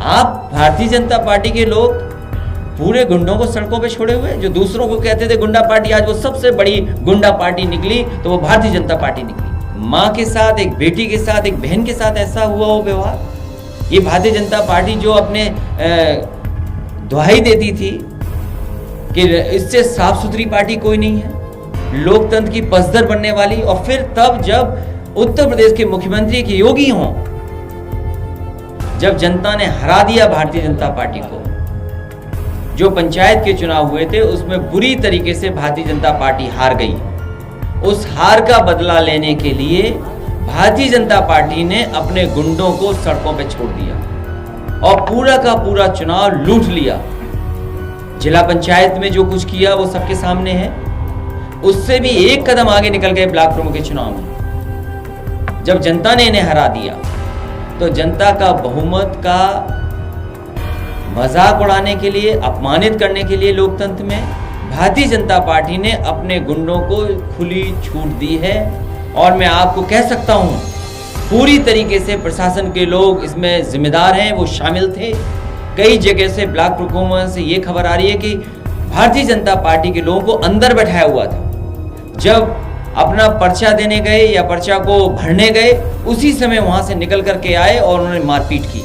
आप भारतीय जनता पार्टी के लोग पूरे गुंडों को सड़कों पे छोड़े हुए, जो दूसरों को कहते थे गुंडा पार्टी, आज वो सबसे बड़ी गुंडा पार्टी निकली तो वो भारतीय जनता पार्टी निकली। माँ के साथ, एक बेटी के साथ, एक बहन के साथ ऐसा हुआ वो व्यवहार। ये भारतीय जनता पार्टी जो अपने दुहाई देती थी कि इससे साफ सुथरी पार्टी कोई नहीं है, लोकतंत्र की पसदर बनने वाली, और फिर तब जब उत्तर प्रदेश के मुख्यमंत्री के योगी हों, जब जनता ने हरा दिया भारतीय जनता पार्टी को, जो पंचायत के चुनाव हुए थे उसमें बुरी तरीके से भारतीय जनता पार्टी हार गई। उस हार का बदला लेने के लिए भारतीय जनता पार्टी ने अपने गुंडों को सड़कों पे छोड़ दिया और पूरा का पूरा चुनाव लूट लिया। जिला पंचायत में जो कुछ किया वो सबके सामने है। उससे भी एक कदम आगे निकल गए ब्लॉक प्रमुख के चुनाव में। जब जनता ने इन्हें हरा दिया तो जनता का बहुमत का मजाक उड़ाने के लिए, अपमानित करने के लिए लोकतंत्र में भारतीय जनता पार्टी ने अपने गुंडों को खुली छूट दी है। और मैं आपको कह सकता हूं पूरी तरीके से प्रशासन के लोग इसमें जिम्मेदार हैं, वो शामिल थे। कई जगह से ब्लॉक प्रमुख से ये खबर आ रही है कि भारतीय जनता पार्टी के लोगों को अंदर बैठाया हुआ था। जब अपना पर्चा देने गए या पर्चा को भरने गए, उसी समय वहां से निकल करके आए और उन्होंने मारपीट की।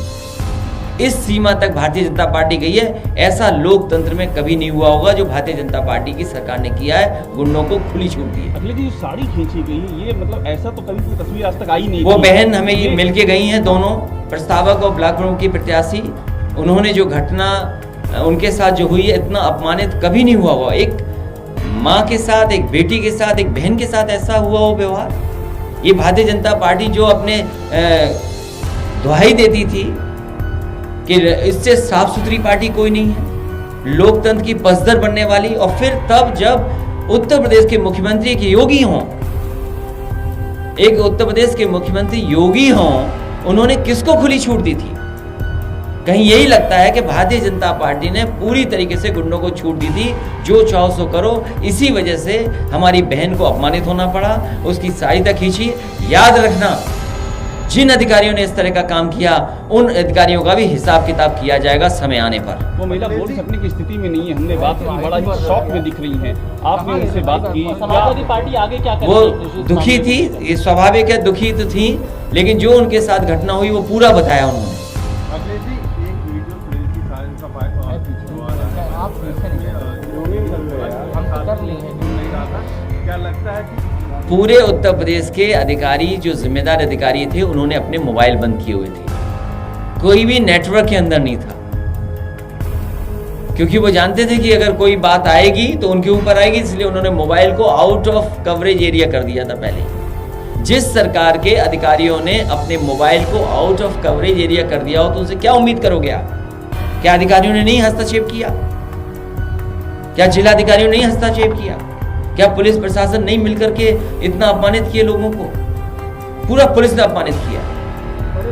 इस सीमा तक भारतीय जनता पार्टी गई है। ऐसा लोकतंत्र में कभी नहीं हुआ होगा जो भारतीय जनता पार्टी की सरकार ने किया है, गुंडों को खुली छूट दी है। अखिलेश जी, साड़ी खींची गई है, ये मतलब ऐसा तो कभी कोई तस्वीर आज तक आई नहीं। वो बहन हमें ये मिलके गई हैं, दोनों प्रस्तावक और ब्लॉक प्रमुख की प्रत्याशी। उन्होंने जो घटना उनके साथ जो हुई है, इतना अपमानित कभी नहीं हुआ होगा। एक माँ के साथ, एक बेटी के साथ, एक बहन के साथ ऐसा हुआ वो व्यवहार। ये भारतीय जनता पार्टी जो अपने दुहाई देती थी कि इससे साफ सुथरी पार्टी कोई नहीं है, लोकतंत्र की पसदर बनने वाली, और फिर तब जब उत्तर प्रदेश के मुख्यमंत्री के योगी हों, एक उत्तर प्रदेश के मुख्यमंत्री योगी हों, उन्होंने किसको खुली छूट दी थी? कहीं यही लगता है कि भारतीय जनता पार्टी ने पूरी तरीके से गुंडों को छूट दी थी, जो चाहो सो करो। इसी वजह से हमारी बहन को अपमानित होना पड़ा, उसकी साड़ी तक खींची। याद रखना, जिन अधिकारियों ने इस तरह का काम किया, उन अधिकारियों का भी हिसाब किताब किया जाएगा समय आने पर। वो महिला बोल सकने की स्थिति में नहीं है, हमने बात की, बड़ा ही शॉक में दिख रही हैं। आपने उनसे बात की, समाजवादी पार्टी आगे क्या करेगी? वो दुखी थी, ये स्वाभाविक है, दुखी तो थी, लेकिन जो उनके साथ घटना हुई वो पूरा बताया उन्होंने। क्या लगता है कि पूरे उत्तर प्रदेश के अधिकारी, जो जिम्मेदार अधिकारी थे, उन्होंने अपने मोबाइल बंद किए हुए थे। कोई भी नेटवर्क के अंदर नहीं था, क्योंकि वो जानते थे कि अगर कोई बात आएगी तो उनके ऊपर आएगी, इसलिए उन्होंने मोबाइल को आउट ऑफ कवरेज एरिया कर दिया था पहले। जिस सरकार के अधिकारियों ने अपने मोबाइल को आउट ऑफ कवरेज एरिया कर दिया हो तो उनसे क्या उम्मीद करोगे आप? क्या अधिकारियों ने नहीं हस्तक्षेप किया? क्या जिला अधिकारियों ने नहीं हस्तक्षेप किया? क्या पुलिस प्रशासन नहीं मिलकर के इतना अपमानित किए लोगों को? पूरा पुलिस ने अपमानित किया।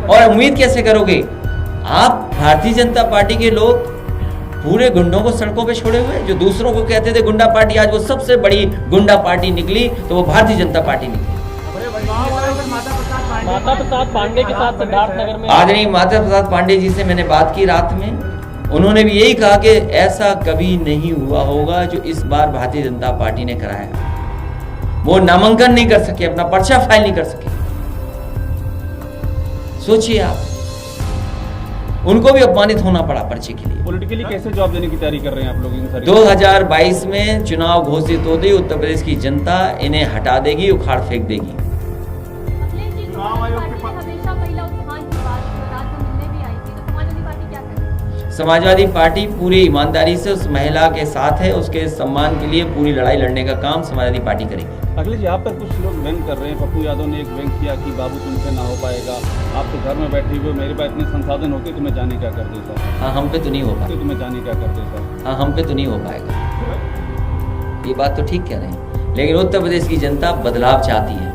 और उम्मीद कैसे करोगे आप? भारतीय जनता पार्टी के लोग पूरे गुंडों को सड़कों पे छोड़े हुए, जो दूसरों को कहते थे गुंडा पार्टी, आज वो सबसे बड़ी गुंडा पार्टी निकली तो वो भारतीय जनता पार्टी निकली। माता प्रसाद पांडे के साथ सिद्धार्थनगर में आदरणीय माता प्रसाद पांडे जी से मैंने बात की रात में। उन्होंने भी यही कहा कि ऐसा कभी नहीं हुआ होगा जो इस बार भारतीय जनता पार्टी ने कराया। वो नामांकन नहीं कर सके, अपना पर्चा फाइल नहीं कर सके। सोचिए आप, उनको भी अपमानित होना पड़ा पर्चे के लिए। पॉलिटिकली कैसे जवाब देने की तैयारी कर रहे हैं आप लोग इन सारी? 2022 में चुनाव घोषित होते ही उत्तर प्रदेश की जनता इन्हें हटा देगी, उखाड़ फेंक देगी। चुनाव आयोग के पास समाजवादी पार्टी पूरी ईमानदारी से उस महिला के साथ है, उसके सम्मान के लिए पूरी लड़ाई लड़ने का काम समाजवादी पार्टी करेगी। अखिलेश जी, आप पर कुछ लोग व्यंग कर रहे हैं। पप्पू यादव ने एक व्यंग किया कि बाबू तुमसे ना हो पाएगा, आप तो घर में बैठे हुए, मेरे पास इतने संसाधन होते तुम्हें जाने क्या कर देता। हाँ, हम पे तो नहीं हो पाएगा। तुम्हें जाने क्या कर देता। हाँ, हम पे तो नहीं हो पाएगा। ये बात तो ठीक कह रहे हैं, लेकिन उत्तर प्रदेश की जनता बदलाव चाहती है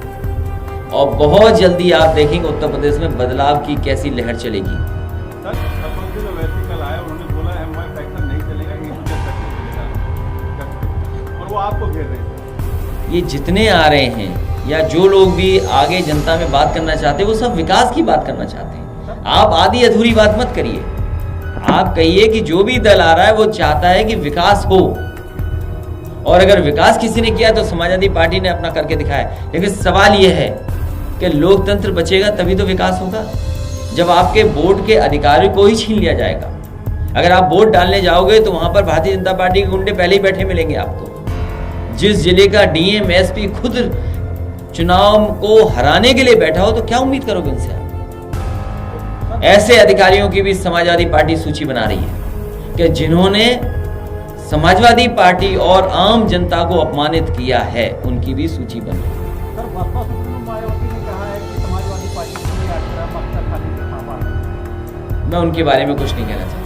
और बहुत जल्दी आप देखेंगे उत्तर प्रदेश में बदलाव की कैसी लहर चलेगी। वो आपको घेर रहे हैं। ये जितने आ रहे हैं या जो लोग भी आगे जनता में बात करना चाहते हैं, वो सब विकास की बात करना चाहते हैं। आप आधी अधूरी बात मत करिए। आप कहिए कि जो भी दल आ रहा है वो चाहता है कि विकास हो, और अगर विकास किसी ने किया तो समाजवादी पार्टी ने अपना करके दिखाया। लेकिन सवाल यह है कि लोकतंत्र बचेगा तभी तो विकास होगा, जब आपके वोट के अधिकार को ही छीन लिया जाएगा। अगर आप वोट डालने जाओगे तो वहां पर भारतीय जनता पार्टी के गुंडे पहले ही बैठे मिलेंगे आपको। जिस जिले का डीएम एसपी खुद चुनाव को हराने के लिए बैठा हो तो क्या उम्मीद करोगे उनसे आप? ऐसे अधिकारियों की भी समाजवादी पार्टी सूची बना रही है कि जिन्होंने समाजवादी पार्टी और आम जनता को अपमानित किया है, उनकी भी सूची बन रही है। सर, बसपा सुप्रीमो मायावती ने कहा है कि समाजवादी पार्टी के लिए आश्रम अक्सर खाली लिफाफा है। मैं उनके बारे में कुछ नहीं कहना चाहता।